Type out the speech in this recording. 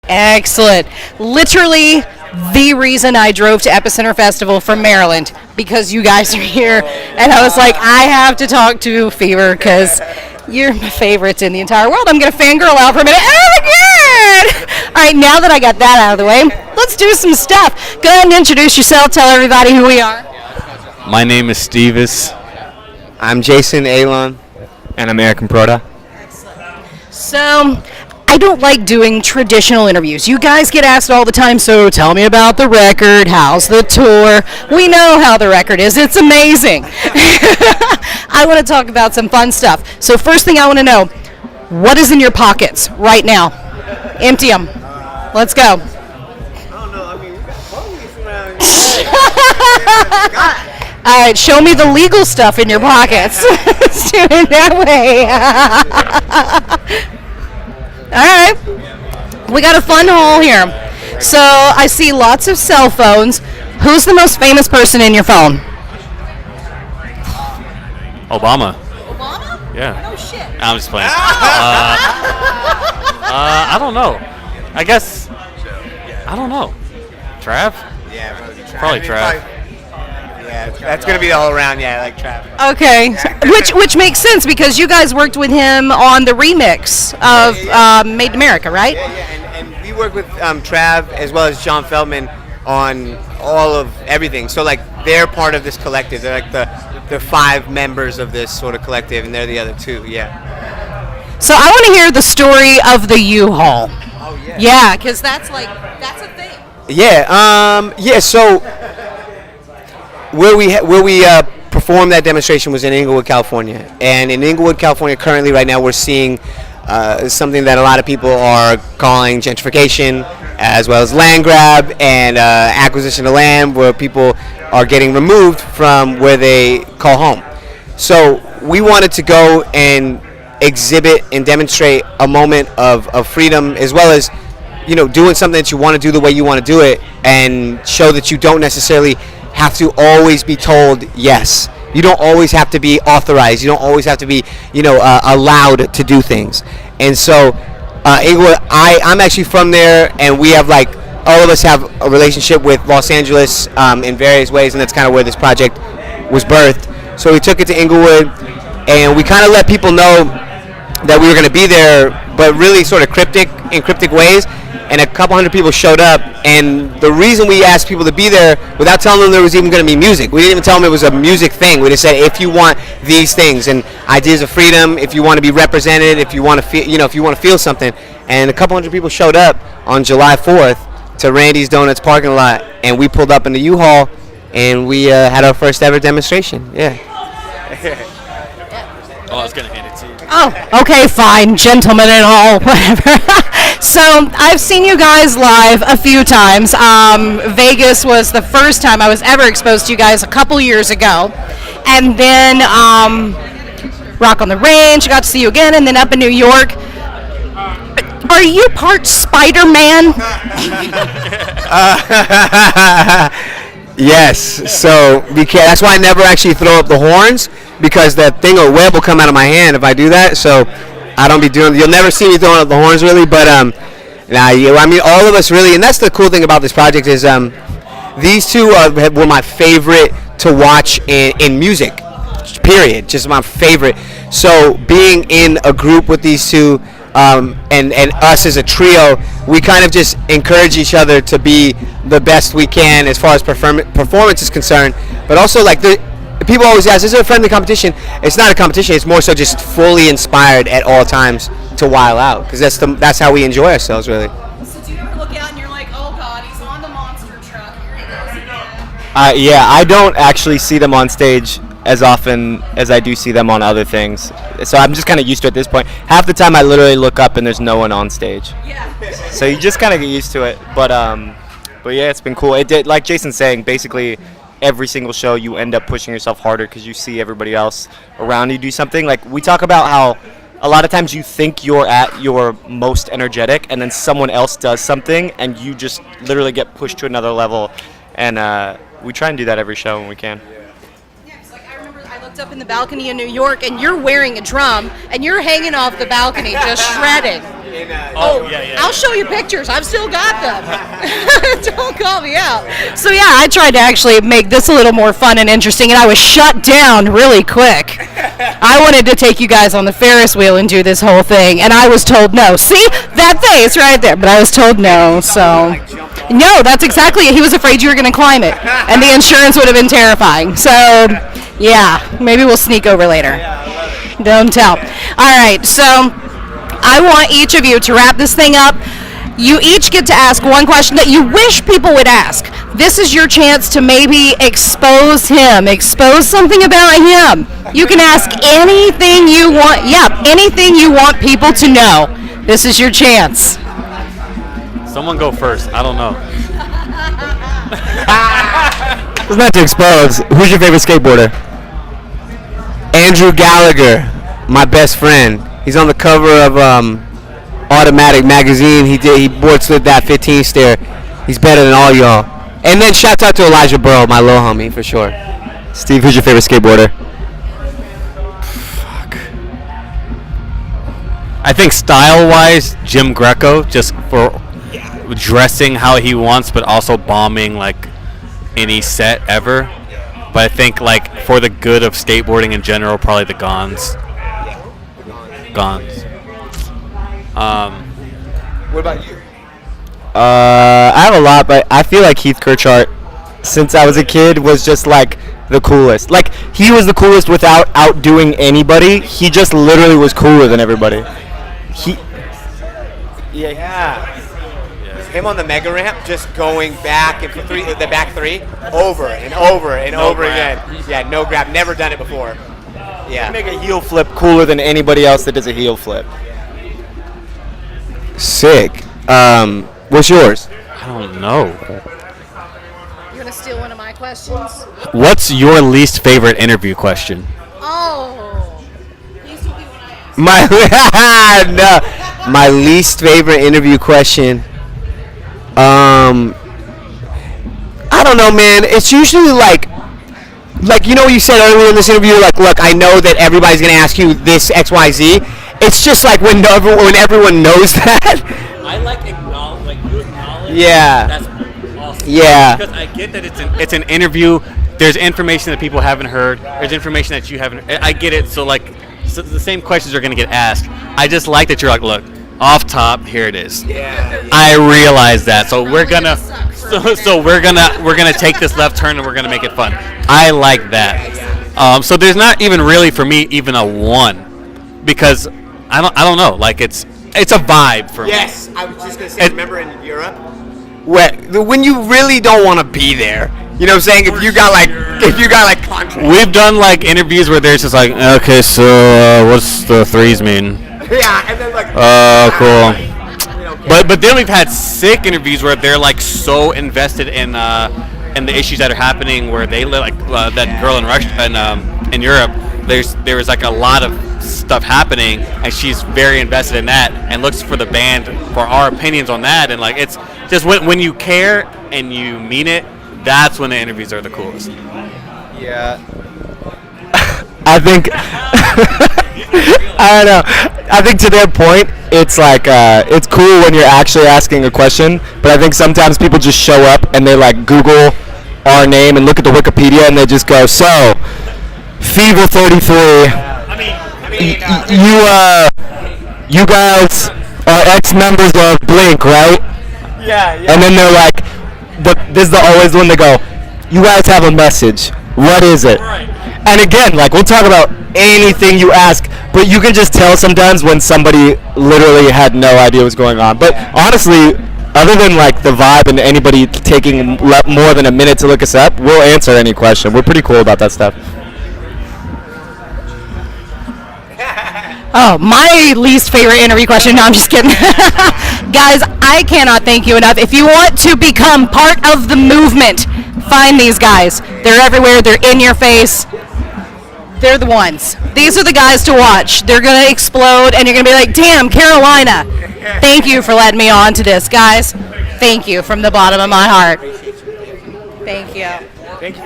Excellent. Literally the reason I drove to Epicenter Festival from Maryland, because you guys are here, and I was like, I have to talk to Fever because you're my favorites in the entire world. I'm going to fangirl out for a minute. Oh my God! All right, now that I got that out of the way, let's do some stuff. Go ahead and introduce yourself. Tell everybody who we are. My name is Stevis. I'm Jason Alon. And I'm Eric Proda. So, I don't like doing traditional interviews. You guys get asked all the time, so tell me about the record. How's the tour? We know how the record is. It's amazing. I want to talk about some fun stuff. So first thing I want to know, what is in your pockets right now? Empty them. Let's go. I don't know. I mean, we got police around here. All right, show me the legal stuff in your pockets. Let's do it that way. All right, we got a fun haul here. So I see lots of cell phones. Who's the most famous person in your phone? Obama. Obama? Yeah. Oh shit. I'm just playing. I don't know. I guess. I don't know. Trav? Yeah, Probably Trav. Yeah, that's gonna be all around. Yeah, like Trav. Okay, which makes sense because you guys worked with him on the remix of Made in America, right? Yeah. And we work with Trav as well as John Feldman on all of everything. So like they're part of this collective. They're like the 5 members of this sort of collective, and they're the other 2. Yeah. So I want to hear the story of the U-Haul. Oh yeah. Yeah, because that's a thing. Yeah. Yeah. So where we performed that demonstration was in Inglewood, California, and in Inglewood, California, currently right now we're seeing something that a lot of people are calling gentrification, as well as land grab and acquisition of land, where people are getting removed from where they call home. So we wanted to go and exhibit and demonstrate a moment of freedom, as well as doing something that you want to do the way you want to do it, and show that you don't necessarily have to always be told yes. You don't always have to be authorized. You don't always have to be, allowed to do things. And so, Inglewood, I'm actually from there, and we have all of us have a relationship with Los Angeles in various ways, and that's kind of where this project was birthed. So we took it to Inglewood, and we kind of let people know that we were going to be there, but really sort of in cryptic ways. And a couple hundred people showed up, and the reason we asked people to be there without telling them there was even going to be music, we didn't even tell them it was a music thing. We just said, if you want these things and ideas of freedom, if you want to be represented, if you want to feel, if you want to feel something, and a couple hundred people showed up on July 4th to Randy's Donuts parking lot, and we pulled up in the U-Haul, and we had our first ever demonstration. Yeah. Oh, I was gonna hand it to you. Oh, okay, fine, gentlemen and all, whatever. So I've seen you guys live a few times. Vegas was the first time I was ever exposed to you guys a couple years ago, and then Rock on the Range, got to see you again, and then up in New York. Are you part Spider-Man? Yes. So that's why I never actually throw up the horns, because that thing or web will come out of my hand if I do that. So I don't be doing. You'll never see me throwing up the horns really, but I mean, all of us really, and that's the cool thing about this project is these two were my favorite to watch in music. Period. Just my favorite. So being in a group with these two. And us as a trio, we kind of just encourage each other to be the best we can as far as performance is concerned. But also, people always ask, is it a friendly competition? It's not a competition. It's more so just fully inspired at all times to while out, because that's how we enjoy ourselves, really. So do you ever look out and you're like, oh God, he's on the monster truck. Here he goes again. Yeah, I don't actually see them on stage as often as I do see them on other things. So I'm just kind of used to it at this point. Half the time I literally look up and there's no one on stage. Yeah. So you just kind of get used to it. But yeah, it's been cool. It did, like Jason's saying, basically every single show you end up pushing yourself harder because you see everybody else around you do something. Like we talk about how a lot of times you think you're at your most energetic and then someone else does something and you just literally get pushed to another level. And we try and do that every show when we can. I looked up in the balcony in New York, and you're wearing a drum, and you're hanging off the balcony just shredding. Oh, yeah. I'll show you pictures. I've still got them. Don't call me out. So yeah, I tried to actually make this a little more fun and interesting, and I was shut down really quick. I wanted to take you guys on the Ferris wheel and do this whole thing, and I was told no. See that face right there? But I was told no. So no, that's exactly it. He was afraid you were going to climb it, and the insurance would have been terrifying. So yeah, maybe we'll sneak over later. Don't tell. All right, so I want each of you to wrap this thing up. You each get to ask one question that you wish people would ask. This is your chance to maybe expose him, expose something about him. You can ask anything you want. Yeah, anything you want people to know. This is your chance. Someone go first. I don't know. It's not to expose. Who's your favorite skateboarder? Andrew Gallagher, my best friend. He's on the cover of Automatic magazine. He board slid that 15 stair. He's better than all y'all. And then shout out to Elijah Burrow, my little homie, for sure. Steve, who's your favorite skateboarder? I think style-wise, Jim Greco, just for dressing how he wants, but also bombing like any set ever. But I think like for the good of skateboarding in general, probably the Gons. What about you? I have a lot, but I feel like Heath Kirchart, since I was a kid, was just like the coolest. Like, he was the coolest without outdoing anybody. He just literally was cooler than everybody. Yeah. Him on the mega ramp, just going back and the back three, over and over and over again. Yeah, no grab, never done it before. Yeah. Make a heel flip cooler than anybody else that does a heel flip. Sick. What's yours? I don't know. You want to steal one of my questions? What's your least favorite interview question? Oh. These will be when I ask. My least favorite interview question. I don't know, man. It's usually like you know what you said earlier in this interview. Like, look, I know that everybody's gonna ask you this X, Y, Z. It's just like when everyone knows that. I like you acknowledge. Yeah. That's awesome. Yeah. Because I get that it's an interview. There's information that people haven't heard. There's information that you haven't. I get it. So the same questions are gonna get asked. I just like that you're like, look, off top, here it is. Yeah. I realize that. So we're gonna take this left turn and we're gonna make it fun. I like that. So there's not even really for me even a one, because I don't know. Like it's a vibe for me. Yes, I was just gonna say. Remember in Europe, when you really don't want to be there. You know what I'm saying? If you got contract. We've done like interviews where there's just like, okay, so what's the threes mean? Yeah, and then like. Cool. But then we've had sick interviews where they're like so invested in the issues that are happening where they live, like that girl in Russia in Europe. There was like a lot of stuff happening, and she's very invested in that and looks for the band for our opinions on that. And like it's just when you care and you mean it, that's when the interviews are the coolest. Yeah. I think I don't know. I think to their point, it's like it's cool when you're actually asking a question, but I think sometimes people just show up and they like Google our name and look at the Wikipedia and they just go, so Fever 33. You guys are ex-members of Blink, right? Yeah. And then they're like, this is always when they go, you guys have a message. What is it? Right. And again, like we'll talk about anything you ask, but you can just tell sometimes when somebody literally had no idea what's going on. But honestly, other than like the vibe and anybody taking more than a minute to look us up, we'll answer any question. We're pretty cool about that stuff. Oh, my least favorite interview question. No, I'm just kidding. Guys, I cannot thank you enough. If you want to become part of the movement, find these guys. They're everywhere. They're in your face. They're the ones. These are the guys to watch. They're going to explode, and you're going to be like, damn, Carolina. Thank you for letting me on to this, guys. Thank you from the bottom of my heart. Thank you. Thank you.